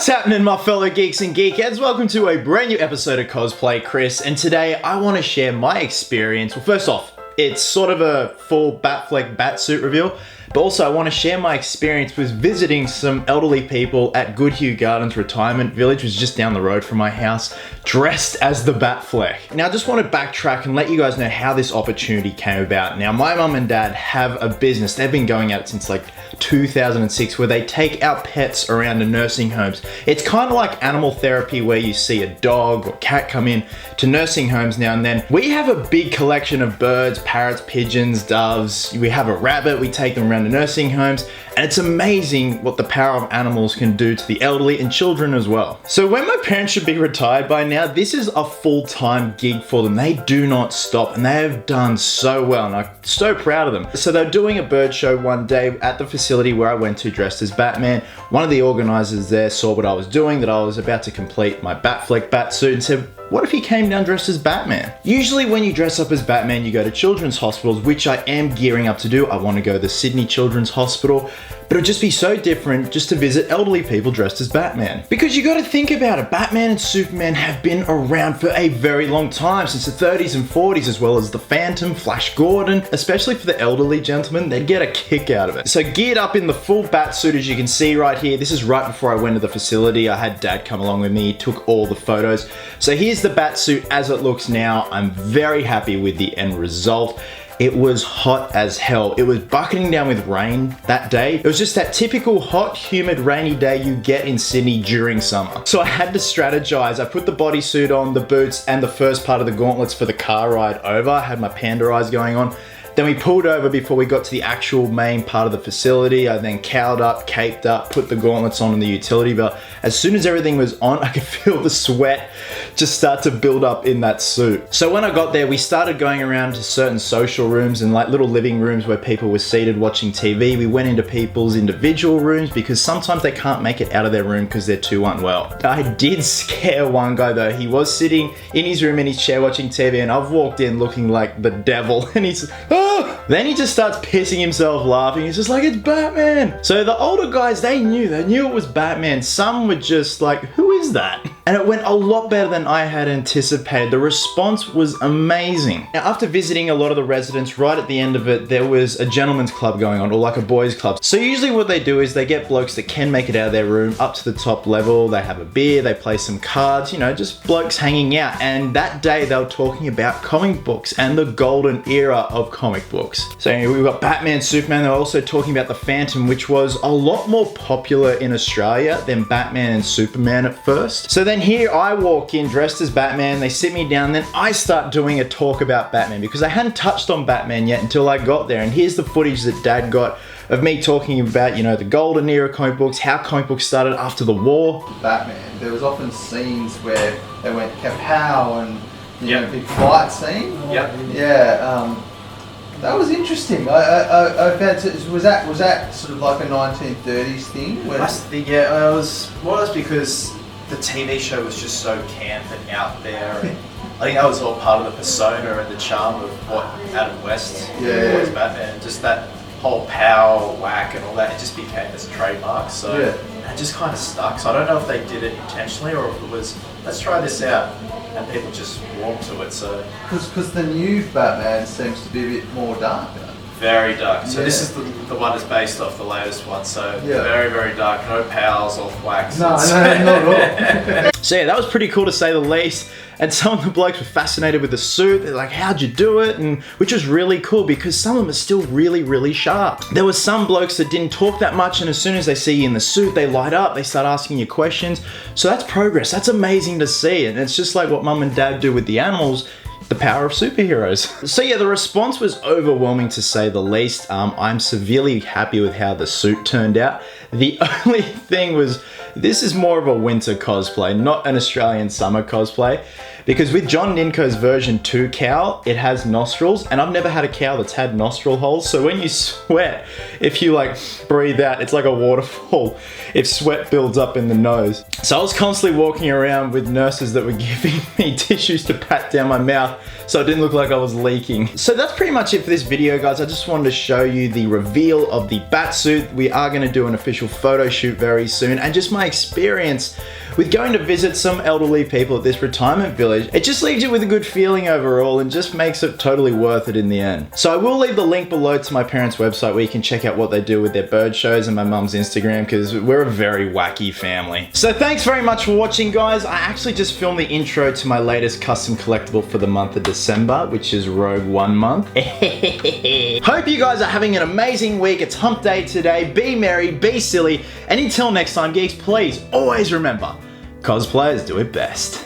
What's happening, my fellow geeks and geekheads? Welcome to a brand new episode of Cosplay Chris, and today I want to share my experience. Well, first off, it's sort of a full Batfleck batsuit reveal, but also I want to share my experience with visiting some elderly people at Goodhue Gardens Retirement Village, which is just down the road from my house, dressed as the Batfleck. Now, I just want to backtrack and let you guys know how this opportunity came about. Now, my mum and dad have a business. They've been going at it since like 2006, where they take our pets around to nursing homes. It's kind of like animal therapy, where you see a dog or cat come in to nursing homes now and then. We have a big collection of birds, parrots, pigeons, doves. We have a rabbit. We take them around to nursing homes, and it's amazing what the power of animals can do to the elderly and children as well. So when my parents should be retired by now, this is a full-time gig for them. They do not stop, and they have done so well, and I'm so proud of them. So they're doing a bird show one day at the facility where I went to dressed as Batman. One of the organizers there saw what I was doing, that I was about to complete my Batfleck batsuit, and said, what if he came down dressed as Batman? Usually when you dress up as Batman, you go to children's hospitals, which I am gearing up to do. I want to go to the Sydney Children's Hospital, but it would just be so different just to visit elderly people dressed as Batman. Because you got to think about it, Batman and Superman have been around for a very long time, since the 30s and 40s, as well as the Phantom, Flash Gordon. Especially for the elderly gentlemen, they'd get a kick out of it. So geared up in the full batsuit, as you can see right here. This is right before I went to the facility. I had Dad come along with me, took all the photos. So here's the batsuit as it looks now. I'm very happy with the end result. It was hot as hell. It was bucketing down with rain that day. It was just that typical hot, humid, rainy day you get in Sydney during summer. So I had to strategize. I put the bodysuit on, the boots, and the first part of the gauntlets for the car ride over. I had my panda eyes going on. Then we pulled over before we got to the actual main part of the facility. I then cowled up, caped up, put the gauntlets on in the utility belt. As soon as everything was on, I could feel the sweat just start to build up in that suit. So when I got there, we started going around to certain social rooms and like little living rooms where people were seated watching TV. We went into people's individual rooms because sometimes they can't make it out of their room because they're too unwell. I did scare one guy though. He was sitting in his room in his chair watching TV, and I've walked in looking like the devil, and he's, oh! Then he just starts pissing himself laughing. He's just like, it's Batman. So the older guys, they knew it was Batman. Some were just like, who is that? And it went a lot better than I had anticipated. The response was amazing. Now, after visiting a lot of the residents, right at the end of it, there was a gentleman's club going on, or like a boys club. So usually what they do is they get blokes that can make it out of their room up to the top level. They have a beer, they play some cards, you know, just blokes hanging out. And that day they were talking about comic books and the golden era of comic books. So anyway, we've got Batman, Superman. They were also talking about the Phantom, which was a lot more popular in Australia than Batman and Superman at first. So then here I walk in dressed as Batman. They sit me down. Then I start doing a talk about Batman because I hadn't touched on Batman yet until I got there. And here's the footage that Dad got of me talking about, you know, the golden era comic books, how comic books started after the war. Batman, there was often scenes where they went kapow and you know, big fight scene. Yeah. That was interesting. I found, was that sort of like a 1930s thing? I think, yeah, it was more or less because the TV show was just so camp and out there, and I think that was all part of the persona and the charm of what Adam West was Batman. Just that whole power, whack, and all that. It just became this trademark. So it just kind of stuck. So I don't know if they did it intentionally or if it was, let's try this out, and people just warmed to it. So because the new Batman seems to be a bit more darker. Very dark. So this is the one that's based off the latest one. So very, very dark. No powers or whacks. No, not at all. So yeah, that was pretty cool to say the least. And some of the blokes were fascinated with the suit. They're like, how'd you do it? And which was really cool because some of them are still really, really sharp. There were some blokes that didn't talk that much, and as soon as they see you in the suit, they light up, they start asking you questions. So that's progress. That's amazing to see. And it's just like what Mum and Dad do with the animals. The power of superheroes. So yeah, the response was overwhelming to say the least. I'm severely happy with how the suit turned out. The only thing was, this is more of a winter cosplay, not an Australian summer cosplay. Because with John Ninko's version 2 cowl, it has nostrils, and I've never had a cowl that's had nostril holes. So when you sweat, if you like breathe out, it's like a waterfall if sweat builds up in the nose. So I was constantly walking around with nurses that were giving me tissues to pat down my mouth so it didn't look like I was leaking. So that's pretty much it for this video, guys. I just wanted to show you the reveal of the Batsuit. We are going to do an official photo shoot very soon, and just my my experience with going to visit some elderly people at this retirement village. It just leaves you with a good feeling overall and just makes it totally worth it in the end. So I will leave the link below to my parents' website where you can check out what they do with their bird shows and my mum's Instagram, because we're a very wacky family. So thanks very much for watching, guys. I actually just filmed the intro to my latest custom collectible for the month of December, which is Rogue One month. Hope you guys are having an amazing week. It's hump day today. Be merry, be silly, and until next time, geeks, please always remember, cosplayers do it best.